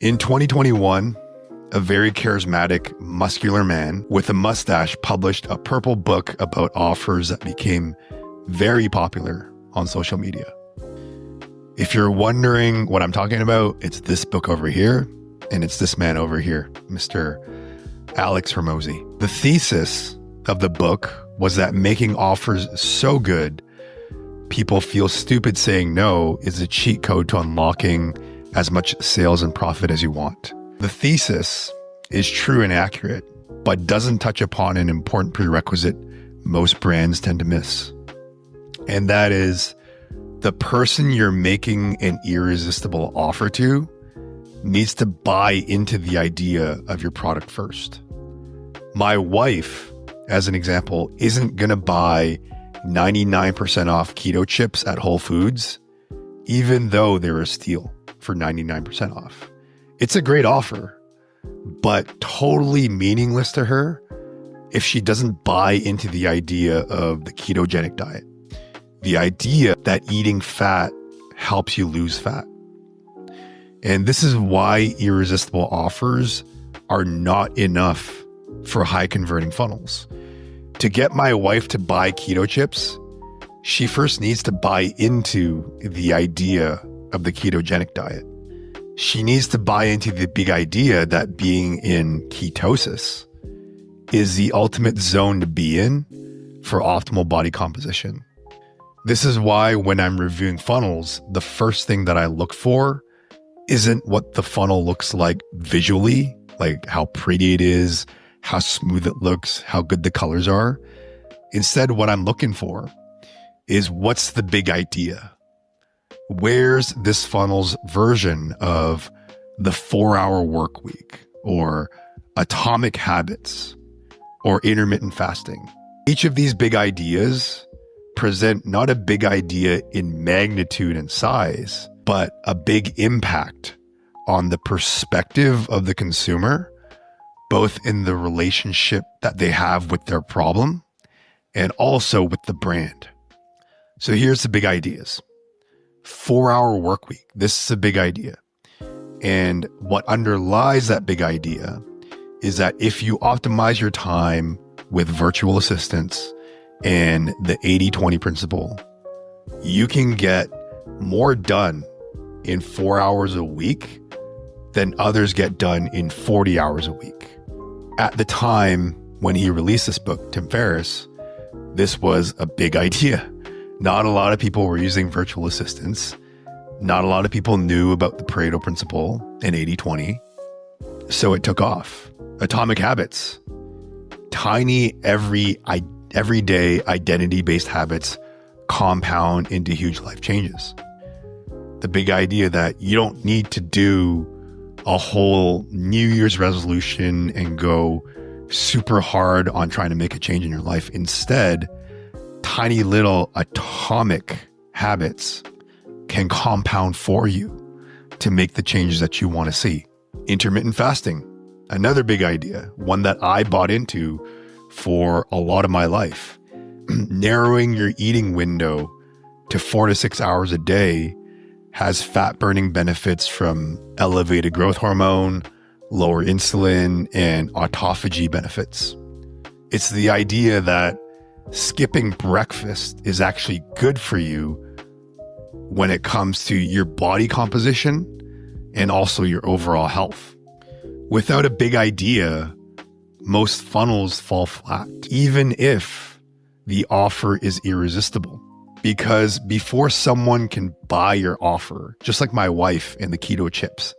In 2021, a very charismatic, muscular man with a mustache published a purple book about offers that became very popular on social media. If you're wondering what I'm talking about, it's this book over here, and it's this man over here, Mr. Alex Hormozi. The thesis of the book was that making offers so good, people feel stupid saying no is a cheat code to unlocking as much sales and profit as you want. The thesis is true and accurate, but doesn't touch upon an important prerequisite most brands tend to miss. And that is the person you're making an irresistible offer to needs to buy into the idea of your product first. My wife, as an example, isn't going to buy 99% off keto chips at Whole Foods, even though they're a steal for 99% off. It's a great offer, but totally meaningless to her if she doesn't buy into the idea of the ketogenic diet. The idea that eating fat helps you lose fat. And this is why irresistible offers are not enough for high converting funnels. To get my wife to buy keto chips, she first needs to buy into the idea of the ketogenic diet. She needs to buy into the big idea that being in ketosis is the ultimate zone to be in for optimal body composition. This is why when I'm reviewing funnels, the first thing that I look for isn't what the funnel looks like visually, like how pretty it is, how smooth it looks, how good the colors are. Instead, what I'm looking for is what's the big idea? Where's this funnel's version of the 4-hour work week or atomic habits or intermittent fasting? Each of these big ideas present not a big idea in magnitude and size, but a big impact on the perspective of the consumer, both in the relationship that they have with their problem and also with the brand. So here's the big ideas. 4-hour work week. This is a big idea. And what underlies that big idea is that if you optimize your time with virtual assistants and the 80-20 principle, you can get more done in 4 hours a week than others get done in 40 hours a week. At the time when he released this book, Tim Ferriss, this was a big idea. Not a lot of people were using virtual assistants. Not a lot of people knew about the Pareto principle and 80-20. So it took off. Atomic habits, tiny everyday identity-based habits compound into huge life changes. The big idea that you don't need to do a whole New Year's resolution and go super hard on trying to make a change in your life. Instead, tiny little atomic habits can compound for you to make the changes that you want to see. Intermittent fasting, another big idea, one that I bought into for a lot of my life. Narrowing your eating window to 4 to 6 hours a day has fat burning benefits from elevated growth hormone, lower insulin, and autophagy benefits. It's the idea that skipping breakfast is actually good for you when it comes to your body composition and also your overall health. Without a big idea, most funnels fall flat, even if the offer is irresistible. Because before someone can buy your offer, just like my wife and the keto chips,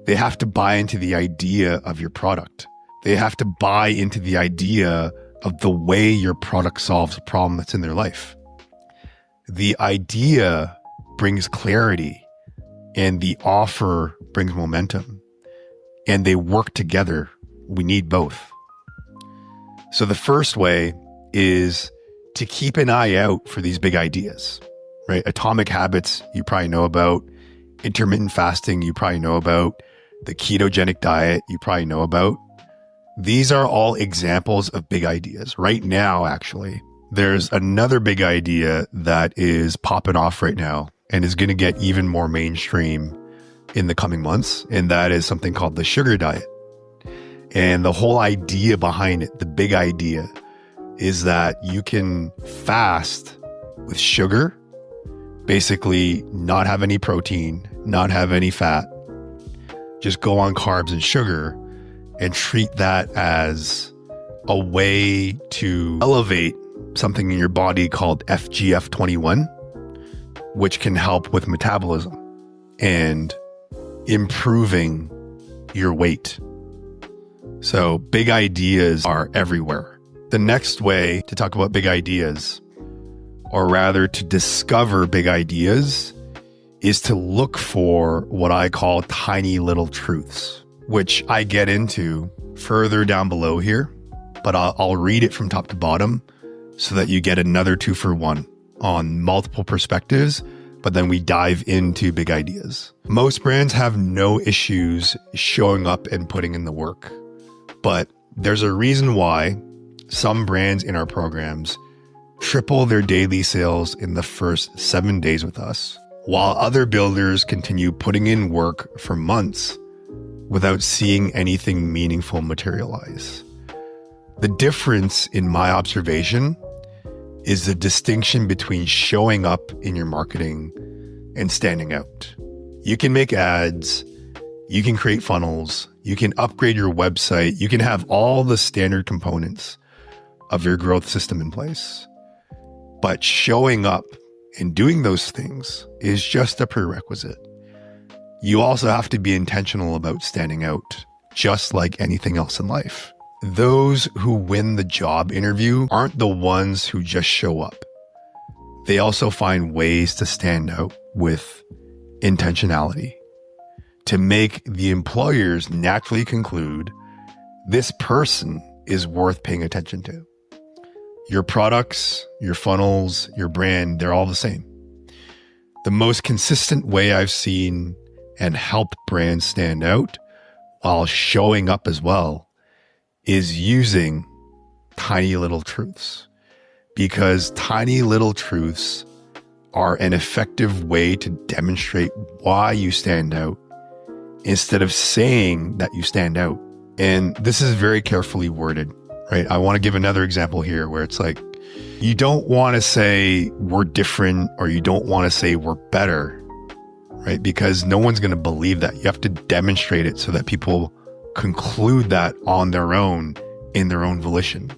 they have to buy into the idea of your product. They have to buy into the idea of the way your product solves a problem that's in their life. The idea brings clarity and the offer brings momentum, and they work together. We need both. So the first way is to keep an eye out for these big ideas, right? Atomic habits, you probably know about. Intermittent fasting, you probably know about. The ketogenic diet, you probably know about. These are all examples of big ideas. Right now, actually, there's another big idea that is popping off right now and is going to get even more mainstream in the coming months, and that is something called the sugar diet. And the whole idea behind it, the big idea, is that you can fast with sugar, basically not have any protein, not have any fat, just go on carbs and sugar, and treat that as a way to elevate something in your body called FGF21, which can help with metabolism and improving your weight. So big ideas are everywhere. The next way to talk about big ideas, or rather to discover big ideas, is to look for what I call tiny little truths, which I get into further down below here, but I'll read it from top to bottom so that you get another 2-for-1 on multiple perspectives, but then we dive into big ideas. Most brands have no issues showing up and putting in the work, but there's a reason why some brands in our programs triple their daily sales in the first 7 days with us, while other builders continue putting in work for months without seeing anything meaningful materialize. The difference in my observation is the distinction between showing up in your marketing and standing out. You can make ads, you can create funnels, you can upgrade your website, you can have all the standard components of your growth system in place. But showing up and doing those things is just a prerequisite. You also have to be intentional about standing out, just like anything else in life. Those who win the job interview aren't the ones who just show up. They also find ways to stand out with intentionality, to make the employers naturally conclude this person is worth paying attention to. Your products, your funnels, your brand, they're all the same. The most consistent way I've seen and helped brands stand out while showing up as well is using tiny little truths, because tiny little truths are an effective way to demonstrate why you stand out instead of saying that you stand out. And this is very carefully worded, right? I want to give another example here where it's like, you don't want to say we're different, or you don't want to say we're better, right? Because no one's going to believe that. You have to demonstrate it so that people conclude that on their own, in their own volition.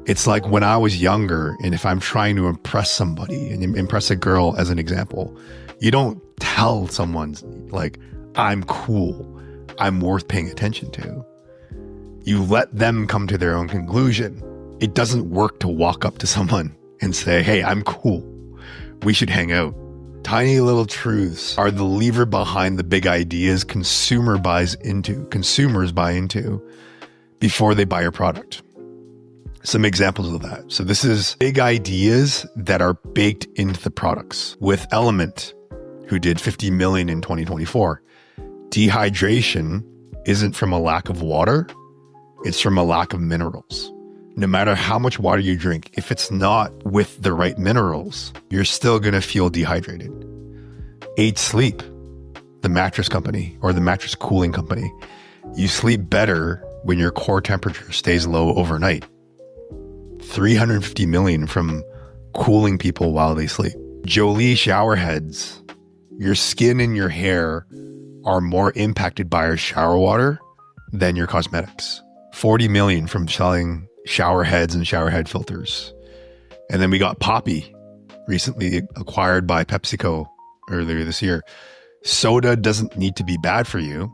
It's like when I was younger, and if I'm trying to impress somebody and impress a girl as an example, you don't tell someone like, I'm cool, I'm worth paying attention to. You let them come to their own conclusion. It doesn't work to walk up to someone and say, hey, I'm cool, we should hang out. Tiny little truths are the lever behind the big ideas consumers buy into before they buy your product. Some examples of that. So this is big ideas that are baked into the products. With Element, who did 50 million in 2024, dehydration isn't from a lack of water, it's from a lack of minerals. No matter how much water you drink, if it's not with the right minerals, you're still going to feel dehydrated. 8 Sleep, the mattress company, or the mattress cooling company, you sleep better when your core temperature stays low overnight. 350 million from cooling people while they sleep. Jolie shower heads, your skin and your hair are more impacted by your shower water than your cosmetics. 40 million from selling shower heads and shower head filters. And then we got Poppi, recently acquired by PepsiCo earlier this year. Soda doesn't need to be bad for you.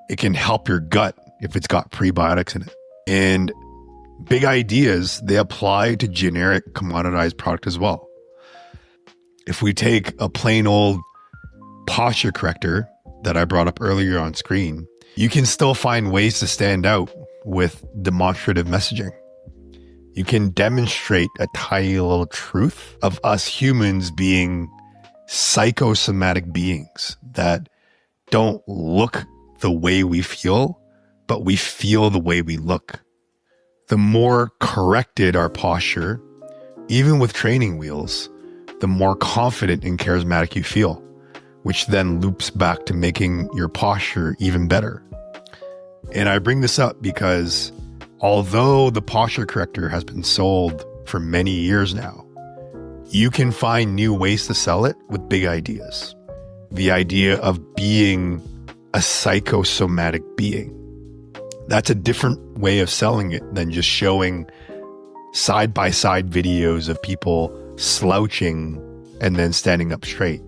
It can help your gut if it's got prebiotics in it. And big ideas, they apply to generic commoditized product as well. If we take a plain old posture corrector that I brought up earlier on screen, you can still find ways to stand out with demonstrative messaging. You can demonstrate a tiny little truth of us humans being psychosomatic beings that don't look the way we feel, but we feel the way we look. The more corrected our posture, even with training wheels, the more confident and charismatic you feel, which then loops back to making your posture even better. And I bring this up because although the posture corrector has been sold for many years now, you can find new ways to sell it with big ideas. The idea of being a psychosomatic being. That's a different way of selling it than just showing side-by-side videos of people slouching and then standing up straight.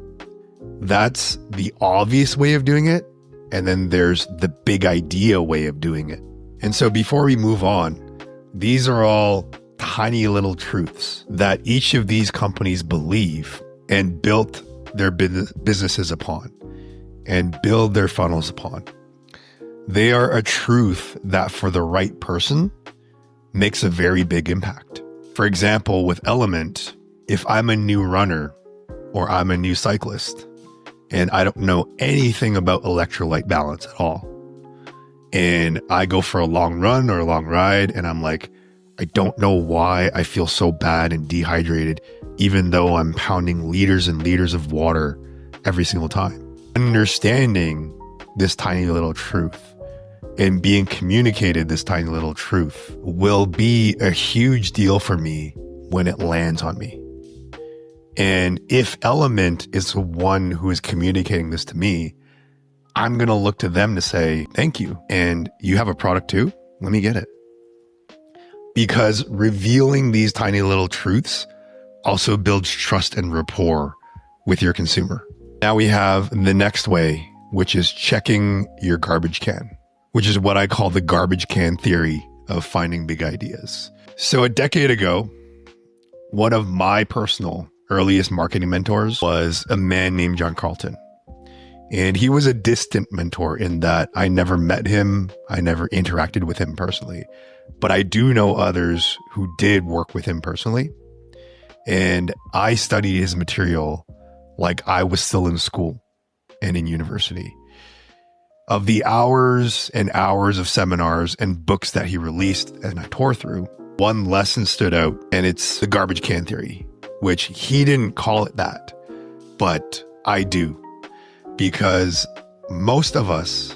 That's the obvious way of doing it. And then there's the big idea way of doing it. And so before we move on, these are all tiny little truths that each of these companies believe and built their businesses upon and build their funnels upon. They are a truth that for the right person makes a very big impact. For example, with Element, if I'm a new runner or I'm a new cyclist and I don't know anything about electrolyte balance at all, and I go for a long run or a long ride and I'm like, I don't know why I feel so bad and dehydrated, even though I'm pounding liters and liters of water every single time. Understanding this tiny little truth and being communicated this tiny little truth will be a huge deal for me when it lands on me. And if Element is the one who is communicating this to me, I'm going to look to them to say, thank you. And you have a product too? Let me get it. Because revealing these tiny little truths also builds trust and rapport with your consumer. Now we have the next way, which is checking your garbage can, which is what I call the garbage can theory of finding big ideas. So a decade ago, one of my personal earliest marketing mentors was a man named John Carlton. And he was a distant mentor in that I never met him. I never interacted with him personally, but I do know others who did work with him personally. And I studied his material like I was still in school and in university. Of the hours and hours of seminars and books that he released and I tore through, one lesson stood out, and it's the garbage can theory, which he didn't call it that, but I do. Because most of us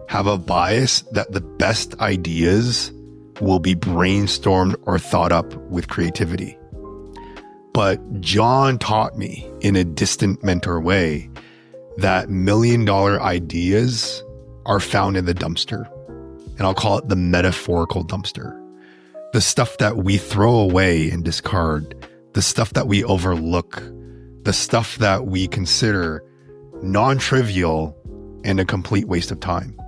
have a bias that the best ideas will be brainstormed or thought up with creativity. But John taught me in a distant mentor way that $1 million ideas are found in the dumpster. And I'll call it the metaphorical dumpster. The stuff that we throw away and discard, the stuff that we overlook, the stuff that we consider non-trivial and a complete waste of time.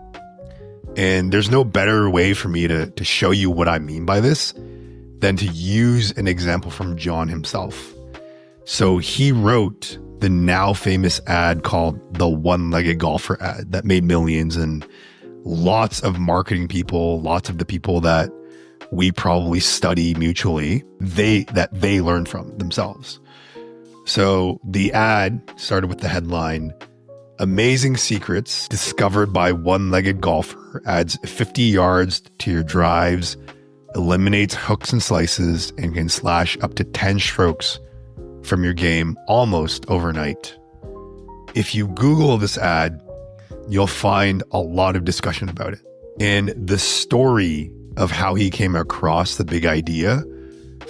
And there's no better way for me to show you what I mean by this than to use an example from John himself. So he wrote the now famous ad called the one-legged golfer ad that made millions, and lots of marketing people, lots of the people that we probably study mutually, they learn from themselves. So the ad started with the headline, "Amazing secrets discovered by one-legged golfer adds 50 yards to your drives, eliminates hooks and slices, and can slash up to 10 strokes from your game almost overnight." If you Google this ad, you'll find a lot of discussion about it. And the story of how he came across the big idea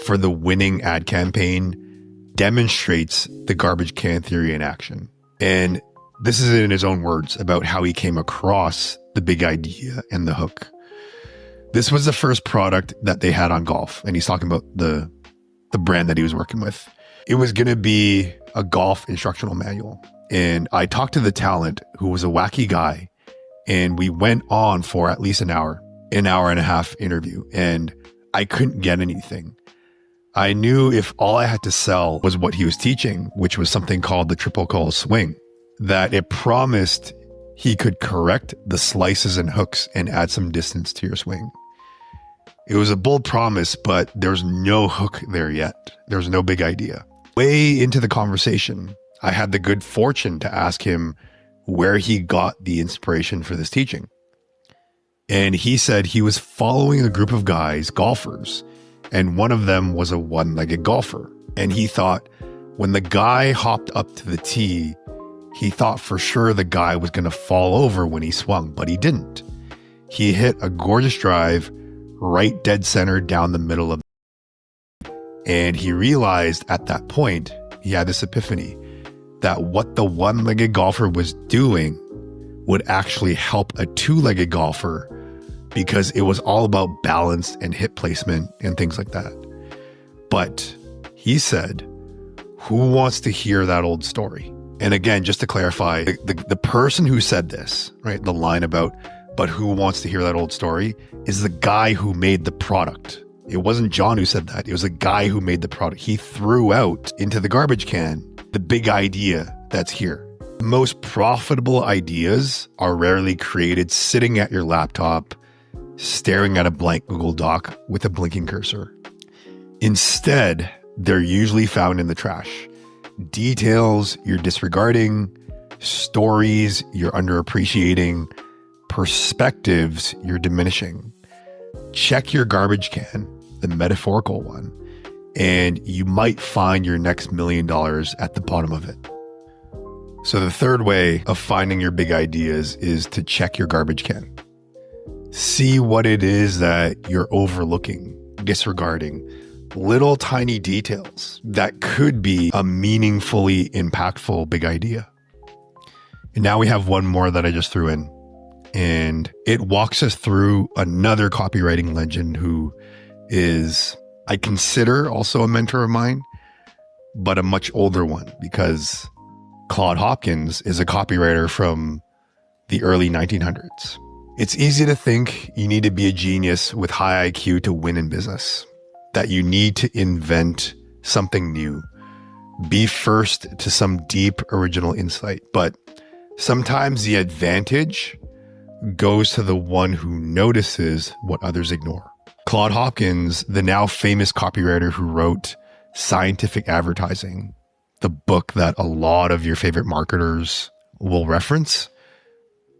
for the winning ad campaign demonstrates the garbage can theory in action. And this is in his own words about how he came across the big idea and the hook. This was the first product that they had on golf. And he's talking about the brand that he was working with. It was going to be a golf instructional manual. And I talked to the talent, who was a wacky guy, and we went on for at least an hour and a half interview, and I couldn't get anything. I knew if all I had to sell was what he was teaching, which was something called the triple call swing, that it promised he could correct the slices and hooks and add some distance to your swing. It was a bold promise, but there's no hook there yet. There's no big idea. Way into the conversation, I had the good fortune to ask him where he got the inspiration for this teaching. And he said he was following a group of guys, golfers, and one of them was a one-legged golfer. And he thought when the guy hopped up to the tee, He thought for sure the guy was going to fall over when he swung, but he didn't. He hit a gorgeous drive right dead center down the middle of. And he realized at that point, he had this epiphany that what the one-legged golfer was doing would actually help a two-legged golfer, because it was all about balance and hip placement and things like that. But he said, who wants to hear that old story? And again, just to clarify, the person who said this, right, the line about, but who wants to hear that old story, is the guy who made the product. It wasn't John who said that. It was a guy who made the product. He threw out into the garbage can the big idea that's here. The most profitable ideas are rarely created sitting at your laptop, staring at a blank Google Doc with a blinking cursor. Instead, they're usually found in the trash. Details you're disregarding, stories you're underappreciating, perspectives you're diminishing. Check your garbage can, the metaphorical one, and you might find your next $1 million at the bottom of it. So the third way of finding your big ideas is to check your garbage can. See what it is that you're overlooking, disregarding, little tiny details that could be a meaningfully impactful big idea. And now we have one more that I just threw in, and it walks us through another copywriting legend who is, I consider, also a mentor of mine, but a much older one, because Claude Hopkins is a copywriter from the early 1900s. It's easy to think you need to be a genius with high IQ to win in business, that you need to invent something new, be first to some deep original insight. But sometimes the advantage goes to the one who notices what others ignore. Claude Hopkins, the now famous copywriter who wrote Scientific Advertising, the book that a lot of your favorite marketers will reference,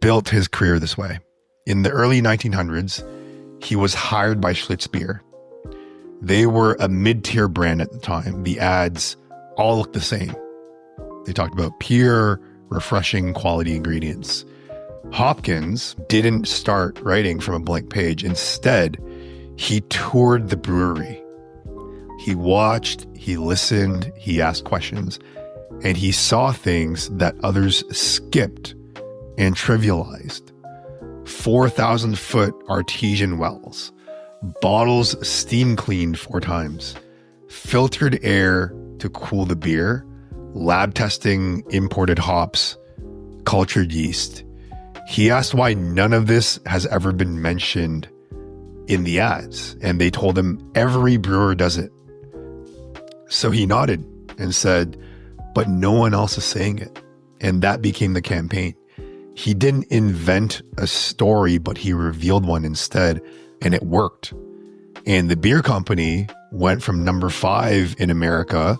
built his career this way. In the early 1900s, he was hired by Schlitz Beer. They were a mid-tier brand at the time. The ads all looked the same. They talked about pure, refreshing quality ingredients. Hopkins didn't start writing from a blank page. Instead, he toured the brewery. He watched, he listened, he asked questions, and he saw things that others skipped and trivialized. 4,000-foot artesian wells, bottles steam cleaned 4 times, filtered air to cool the beer, lab testing imported hops, cultured yeast. He asked why none of this has ever been mentioned in the ads, and they told him every brewer does it. So he nodded and said, but no one else is saying it. And that became the campaign. He didn't invent a story, but he revealed one instead, and it worked. And the beer company went from number 5 in America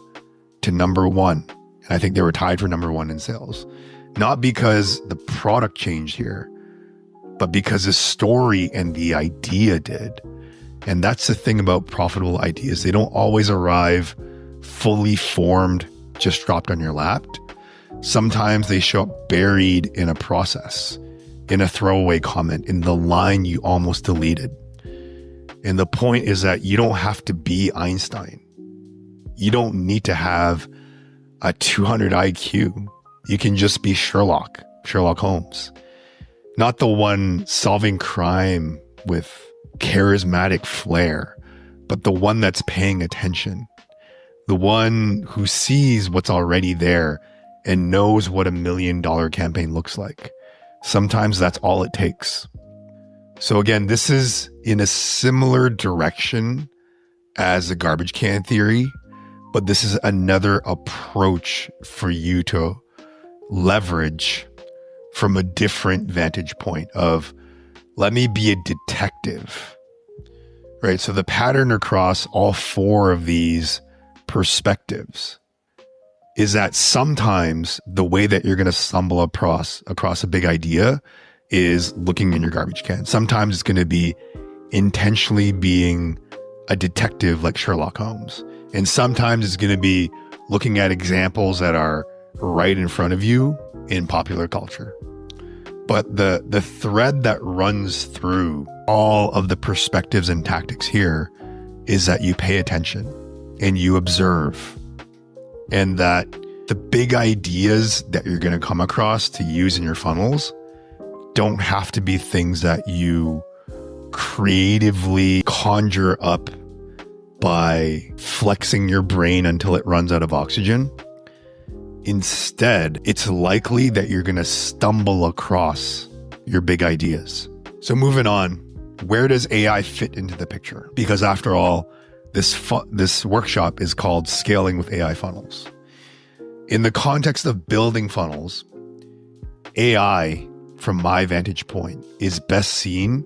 to number 1. And I think they were tied for number 1 in sales. Not because the product changed here, but because the story and the idea did. And that's the thing about profitable ideas. They don't always arrive fully formed, just dropped on your lap. Sometimes they show up buried in a process, in a throwaway comment, in the line you almost deleted. And the point is that you don't have to be Einstein. You don't need to have a 200 IQ. You can just be Sherlock Holmes. Not the one solving crime with charismatic flair, but the one that's paying attention. The one who sees what's already there and knows what $1 million campaign looks like. Sometimes that's all it takes. So again, this is in a similar direction as the garbage can theory, but this is another approach for you to leverage from a different vantage point of, let me be a detective, right? So the pattern across all 4 of these perspectives is that sometimes the way that you're going to stumble across a big idea is looking in your garbage can. Sometimes it's going to be intentionally being a detective like Sherlock Holmes. And sometimes it's going to be looking at examples that are right in front of you in popular culture. But the thread that runs through all of the perspectives and tactics here is that you pay attention and you observe, and that the big ideas that you're going to come across to use in your funnels don't have to be things that you creatively conjure up by flexing your brain until it runs out of oxygen. Instead, it's likely that you're going to stumble across your big ideas. So moving on, where does AI fit into the picture? Because after all, this workshop is called Scaling with AI Funnels. In the context of building funnels, AI, from my vantage point, is best seen